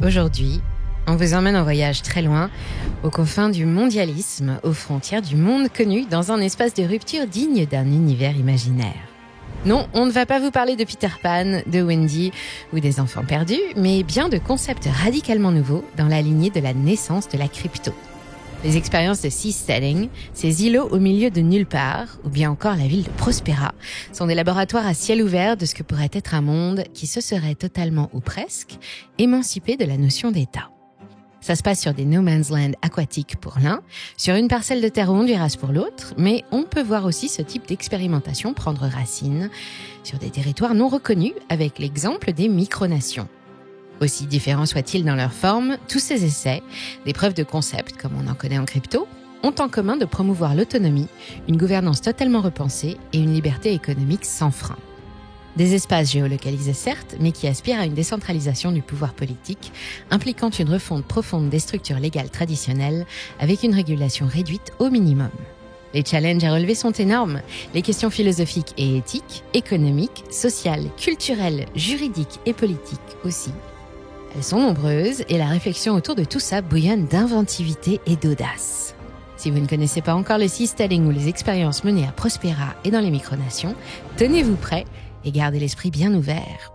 Aujourd'hui, on vous emmène en voyage très loin, aux confins du mondialisme, aux frontières du monde connu, dans un espace de rupture digne d'un univers imaginaire. Non, on ne va pas vous parler de Peter Pan, de Wendy ou des enfants perdus, mais bien de concepts radicalement nouveaux dans la lignée de la naissance de la crypto. Les expériences de seasteading, ces îlots au milieu de nulle part, ou bien encore la ville de Prospera, sont des laboratoires à ciel ouvert de ce que pourrait être un monde qui se serait totalement ou presque émancipé de la notion d'État. Ça se passe sur des no man's land aquatiques pour l'un, sur une parcelle de terre ronde du race pour l'autre, mais on peut voir aussi ce type d'expérimentation prendre racine sur des territoires non reconnus avec l'exemple des micronations. Aussi différents soient-ils dans leur forme, tous ces essais, des preuves de concept comme on en connaît en crypto, ont en commun de promouvoir l'autonomie, une gouvernance totalement repensée et une liberté économique sans frein. Des espaces géolocalisés certes, mais qui aspirent à une décentralisation du pouvoir politique, impliquant une refonte profonde des structures légales traditionnelles avec une régulation réduite au minimum. Les challenges à relever sont énormes, les questions philosophiques et éthiques, économiques, sociales, culturelles, juridiques et politiques aussi. Elles sont nombreuses et la réflexion autour de tout ça bouillonne d'inventivité et d'audace. Si vous ne connaissez pas encore le seasteading ou les expériences menées à Prospera et dans les micronations, tenez-vous prêts et gardez l'esprit bien ouvert.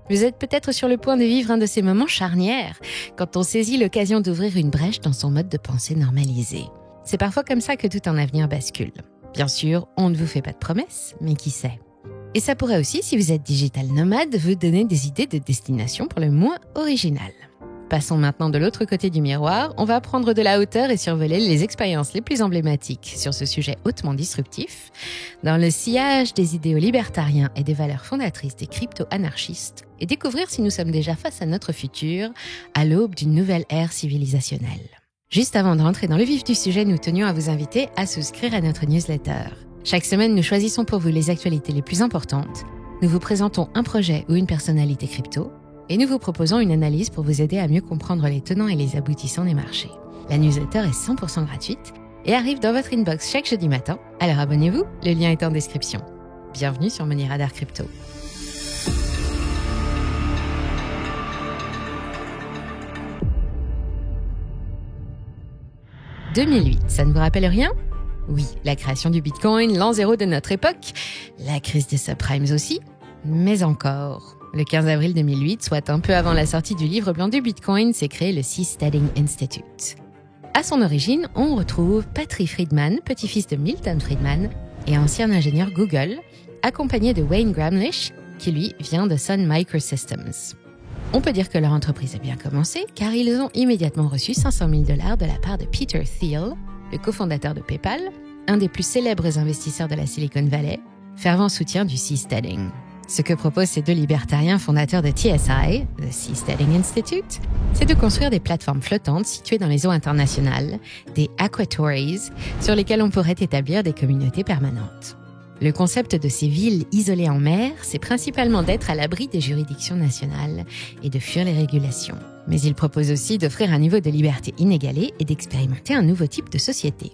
Vous êtes peut-être sur le point de vivre un de ces moments charnières, quand on saisit l'occasion d'ouvrir une brèche dans son mode de pensée normalisé. C'est parfois comme ça que tout un avenir bascule. Bien sûr, on ne vous fait pas de promesses, mais qui sait. Et ça pourrait aussi, si vous êtes digital nomade, vous donner des idées de destination pour le moins originales. Passons maintenant de l'autre côté du miroir, on va prendre de la hauteur et survoler les expériences les plus emblématiques sur ce sujet hautement disruptif, dans le sillage des idéaux libertariens et des valeurs fondatrices des crypto-anarchistes, et découvrir si nous sommes déjà face à notre futur, à l'aube d'une nouvelle ère civilisationnelle. Juste avant de rentrer dans le vif du sujet, nous tenions à vous inviter à souscrire à notre newsletter. Chaque semaine, nous choisissons pour vous les actualités les plus importantes, nous vous présentons un projet ou une personnalité crypto, et nous vous proposons une analyse pour vous aider à mieux comprendre les tenants et les aboutissants des marchés. La newsletter est 100% gratuite et arrive dans votre inbox chaque jeudi matin, alors abonnez-vous, le lien est en description. Bienvenue sur Money Radar Crypto. « 2008, ça ne vous rappelle rien ? Oui, la création du Bitcoin, l'an zéro de notre époque, la crise des subprimes aussi, mais encore. Le 15 avril 2008, soit un peu avant la sortie du livre blanc du Bitcoin, s'est créé le Seasteading Institute. À son origine, on retrouve Patty Friedman, petit-fils de Milton Friedman et ancien ingénieur Google, accompagné de Wayne Gramlich, qui lui vient de Sun Microsystems. On peut dire que leur entreprise a bien commencé, car ils ont immédiatement reçu $500 000 de la part de Peter Thiel, le cofondateur de PayPal, un des plus célèbres investisseurs de la Silicon Valley, fervent soutien du seasteading. Ce que proposent ces deux libertariens fondateurs de TSI, The Seasteading Institute, c'est de construire des plateformes flottantes situées dans les eaux internationales, des aquatories, sur lesquelles on pourrait établir des communautés permanentes. Le concept de ces villes isolées en mer, c'est principalement d'être à l'abri des juridictions nationales et de fuir les régulations. Mais il propose aussi d'offrir un niveau de liberté inégalé et d'expérimenter un nouveau type de société.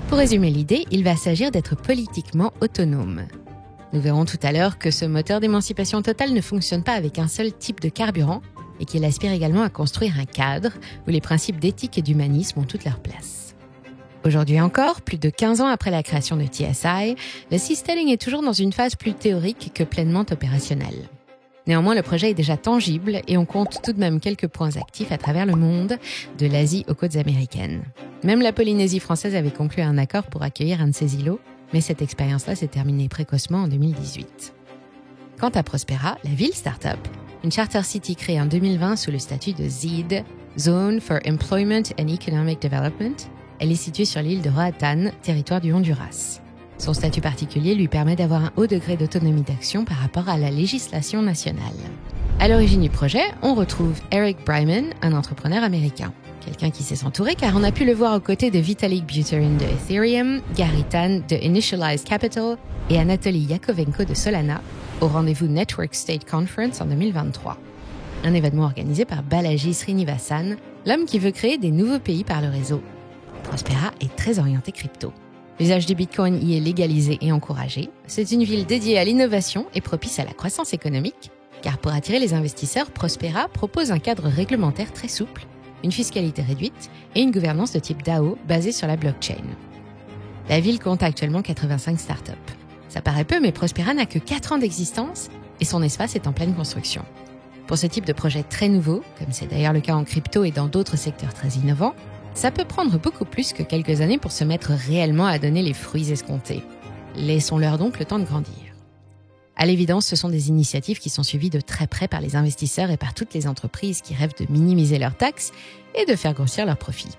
Pour résumer l'idée, il va s'agir d'être politiquement autonome. Nous verrons tout à l'heure que ce moteur d'émancipation totale ne fonctionne pas avec un seul type de carburant et qu'il aspire également à construire un cadre où les principes d'éthique et d'humanisme ont toute leur place. Aujourd'hui encore, plus de 15 ans après la création de TSI, le seasteading est toujours dans une phase plus théorique que pleinement opérationnelle. Néanmoins, le projet est déjà tangible et on compte tout de même quelques points actifs à travers le monde, de l'Asie aux côtes américaines. Même la Polynésie française avait conclu un accord pour accueillir un de ces îlots, mais cette expérience-là s'est terminée précocement en 2018. Quant à Prospera, la ville start-up, une charter city créée en 2020 sous le statut de ZEED, Zone for Employment and Economic Development, elle est située sur l'île de Roatán, territoire du Honduras. Son statut particulier lui permet d'avoir un haut degré d'autonomie d'action par rapport à la législation nationale. À l'origine du projet, on retrouve Eric Bryman, un entrepreneur américain. Quelqu'un qui sait s'entourer car on a pu le voir aux côtés de Vitalik Buterin de Ethereum, Gary Tan de Initialized Capital et Anatoly Yakovenko de Solana au rendez-vous Network State Conference en 2023. Un événement organisé par Balaji Srinivasan, l'homme qui veut créer des nouveaux pays par le réseau. Prospera est très orienté crypto. L'usage du Bitcoin y est légalisé et encouragé. C'est une ville dédiée à l'innovation et propice à la croissance économique. Car pour attirer les investisseurs, Prospera propose un cadre réglementaire très souple, une fiscalité réduite et une gouvernance de type DAO basée sur la blockchain. La ville compte actuellement 85 startups. Ça paraît peu, mais Prospera n'a que 4 ans d'existence et son espace est en pleine construction. Pour ce type de projet très nouveau, comme c'est d'ailleurs le cas en crypto et dans d'autres secteurs très innovants, ça peut prendre beaucoup plus que quelques années pour se mettre réellement à donner les fruits escomptés. Laissons-leur donc le temps de grandir. À l'évidence, ce sont des initiatives qui sont suivies de très près par les investisseurs et par toutes les entreprises qui rêvent de minimiser leurs taxes et de faire grossir leurs profits.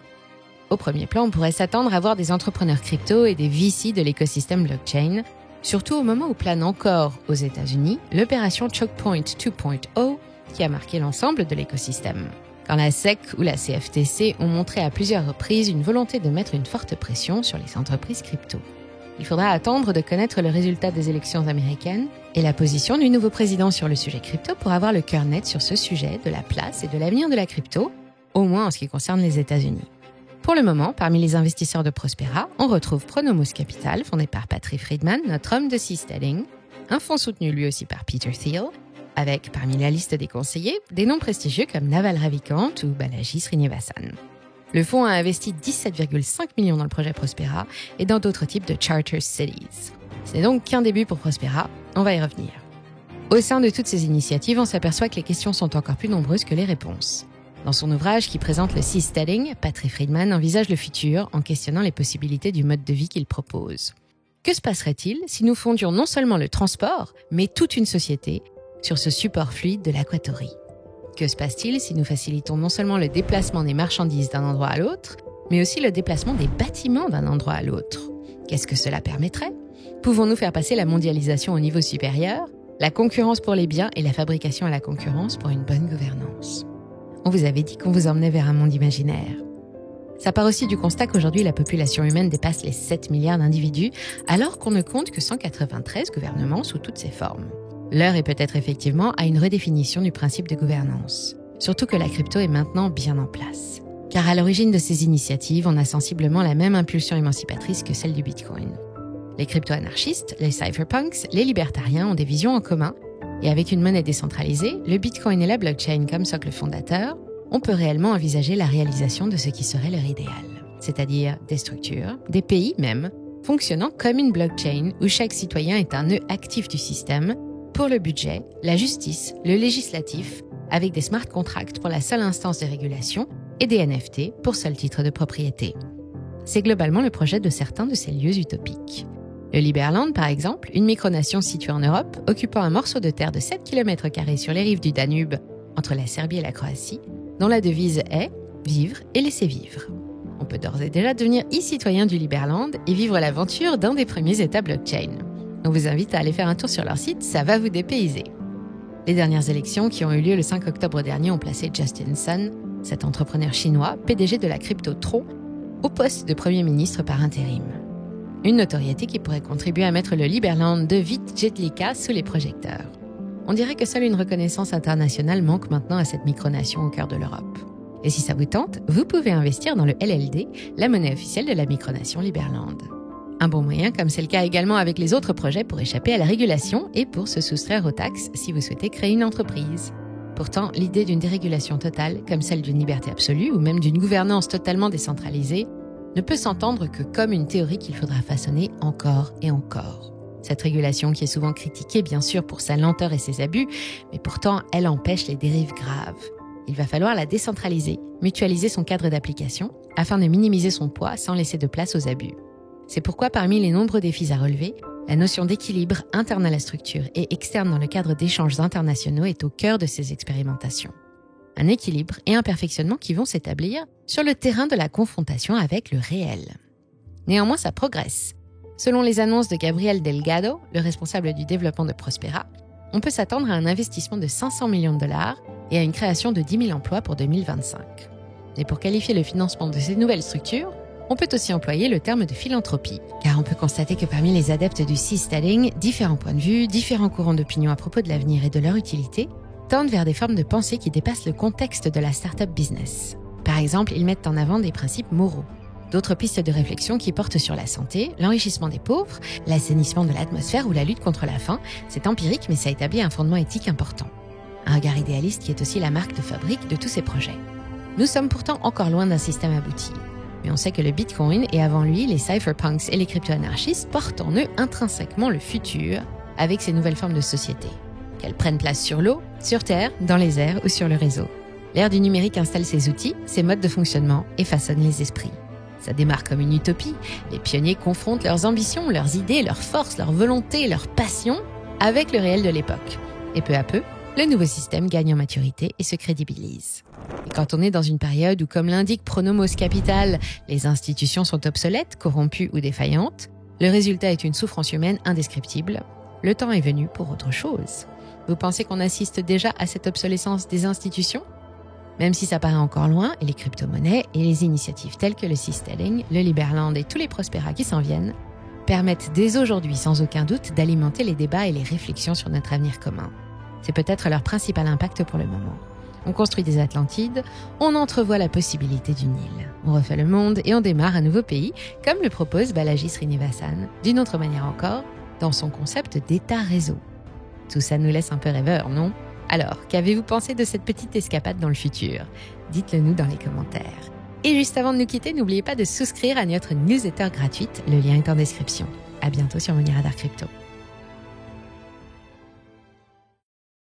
Au premier plan, on pourrait s'attendre à voir des entrepreneurs crypto et des VC de l'écosystème blockchain, surtout au moment où plane encore aux États-Unis l'opération Choke Point 2.0 qui a marqué l'ensemble de l'écosystème. Quand la SEC ou la CFTC ont montré à plusieurs reprises une volonté de mettre une forte pression sur les entreprises crypto. Il faudra attendre de connaître le résultat des élections américaines et la position du nouveau président sur le sujet crypto pour avoir le cœur net sur ce sujet de la place et de l'avenir de la crypto, au moins en ce qui concerne les États-Unis. Pour le moment, parmi les investisseurs de Prospera, on retrouve Pronomos Capital, fondé par Patrick Friedman, notre homme de seasteading, un fonds soutenu lui aussi par Peter Thiel, avec, parmi la liste des conseillers, des noms prestigieux comme Naval Ravikant ou Balaji Srinivasan. Le fonds a investi 17,5 millions dans le projet Prospera et dans d'autres types de charter cities. Ce n'est donc qu'un début pour Prospera, on va y revenir. Au sein de toutes ces initiatives, on s'aperçoit que les questions sont encore plus nombreuses que les réponses. Dans son ouvrage qui présente le seasteading, Patrick Friedman envisage le futur en questionnant les possibilités du mode de vie qu'il propose. Que se passerait-il si nous fondions non seulement le transport, mais toute une société sur ce support fluide de l'aquatorie? Que se passe-t-il si nous facilitons non seulement le déplacement des marchandises d'un endroit à l'autre, mais aussi le déplacement des bâtiments d'un endroit à l'autre? Qu'est-ce que cela permettrait? Pouvons-nous faire passer la mondialisation au niveau supérieur, la concurrence pour les biens et la fabrication à la concurrence pour une bonne gouvernance? On vous avait dit qu'on vous emmenait vers un monde imaginaire. Ça part aussi du constat qu'aujourd'hui la population humaine dépasse les 7 milliards d'individus, alors qu'on ne compte que 193 gouvernements sous toutes ses formes. L'heure est peut-être effectivement à une redéfinition du principe de gouvernance. Surtout que la crypto est maintenant bien en place. Car à l'origine de ces initiatives, on a sensiblement la même impulsion émancipatrice que celle du Bitcoin. Les crypto-anarchistes, les cypherpunks, les libertariens ont des visions en commun. Et avec une monnaie décentralisée, le Bitcoin et la blockchain comme socle fondateur, on peut réellement envisager la réalisation de ce qui serait leur idéal. C'est-à-dire des structures, des pays même, fonctionnant comme une blockchain où chaque citoyen est un nœud actif du système pour le budget, la justice, le législatif, avec des smart contracts pour la seule instance de régulation et des NFT pour seul titre de propriété. C'est globalement le projet de certains de ces lieux utopiques. Le Liberland, par exemple, une micronation située en Europe, occupant un morceau de terre de 7 km² sur les rives du Danube, entre la Serbie et la Croatie, dont la devise est « Vivre et laisser vivre ». On peut d'ores et déjà devenir e-citoyen du Liberland et vivre l'aventure d'un des premiers États blockchain. On vous invite à aller faire un tour sur leur site, ça va vous dépayser. Les dernières élections qui ont eu lieu le 5 octobre dernier ont placé Justin Sun, cet entrepreneur chinois, PDG de la crypto Tron, au poste de Premier ministre par intérim. Une notoriété qui pourrait contribuer à mettre le Liberland de Vitjelika sous les projecteurs. On dirait que seule une reconnaissance internationale manque maintenant à cette micronation au cœur de l'Europe. Et si ça vous tente, vous pouvez investir dans le LLD, la monnaie officielle de la micronation Liberland. Un bon moyen, comme c'est le cas également avec les autres projets, pour échapper à la régulation et pour se soustraire aux taxes si vous souhaitez créer une entreprise. Pourtant, l'idée d'une dérégulation totale, comme celle d'une liberté absolue ou même d'une gouvernance totalement décentralisée, ne peut s'entendre que comme une théorie qu'il faudra façonner encore et encore. Cette régulation qui est souvent critiquée bien sûr pour sa lenteur et ses abus, mais pourtant elle empêche les dérives graves. Il va falloir la décentraliser, mutualiser son cadre d'application, afin de minimiser son poids sans laisser de place aux abus. C'est pourquoi parmi les nombreux défis à relever, la notion d'équilibre interne à la structure et externe dans le cadre d'échanges internationaux est au cœur de ces expérimentations. Un équilibre et un perfectionnement qui vont s'établir sur le terrain de la confrontation avec le réel. Néanmoins, ça progresse. Selon les annonces de Gabriel Delgado, le responsable du développement de Prospera, on peut s'attendre à un investissement de 500 millions de dollars et à une création de 10 000 emplois pour 2025. Et pour qualifier le financement de ces nouvelles structures, on peut aussi employer le terme de philanthropie, car on peut constater que parmi les adeptes du seasteading, différents points de vue, différents courants d'opinion à propos de l'avenir et de leur utilité, tendent vers des formes de pensée qui dépassent le contexte de la start-up business. Par exemple, ils mettent en avant des principes moraux. D'autres pistes de réflexion qui portent sur la santé, l'enrichissement des pauvres, l'assainissement de l'atmosphère ou la lutte contre la faim, c'est empirique mais ça établit un fondement éthique important. Un regard idéaliste qui est aussi la marque de fabrique de tous ces projets. Nous sommes pourtant encore loin d'un système abouti. Mais on sait que le Bitcoin et avant lui, les cypherpunks et les crypto-anarchistes portent en eux intrinsèquement le futur avec ces nouvelles formes de société. Qu'elles prennent place sur l'eau, sur terre, dans les airs ou sur le réseau. L'ère du numérique installe ses outils, ses modes de fonctionnement et façonne les esprits. Ça démarre comme une utopie. Les pionniers confrontent leurs ambitions, leurs idées, leurs forces, leurs volontés, leurs passions avec le réel de l'époque. Et peu à peu, le nouveau système gagne en maturité et se crédibilise. Et quand on est dans une période où, comme l'indique Pronomos Capital, les institutions sont obsolètes, corrompues ou défaillantes, le résultat est une souffrance humaine indescriptible. Le temps est venu pour autre chose. Vous pensez qu'on assiste déjà à cette obsolescence des institutions ? Même si ça paraît encore loin, et les crypto-monnaies et les initiatives telles que le Seastelling, le Liberland et tous les Prospera qui s'en viennent, permettent dès aujourd'hui sans aucun doute d'alimenter les débats et les réflexions sur notre avenir commun. C'est peut-être leur principal impact pour le moment. On construit des Atlantides, on entrevoit la possibilité d'une île. On refait le monde et on démarre un nouveau pays, comme le propose Balaji Srinivasan, d'une autre manière encore, dans son concept d'État-réseau. Tout ça nous laisse un peu rêveurs, non ? Alors, qu'avez-vous pensé de cette petite escapade dans le futur ? Dites-le nous dans les commentaires. Et juste avant de nous quitter, n'oubliez pas de souscrire à notre newsletter gratuite, le lien est en description. À bientôt sur Money Radar Crypto.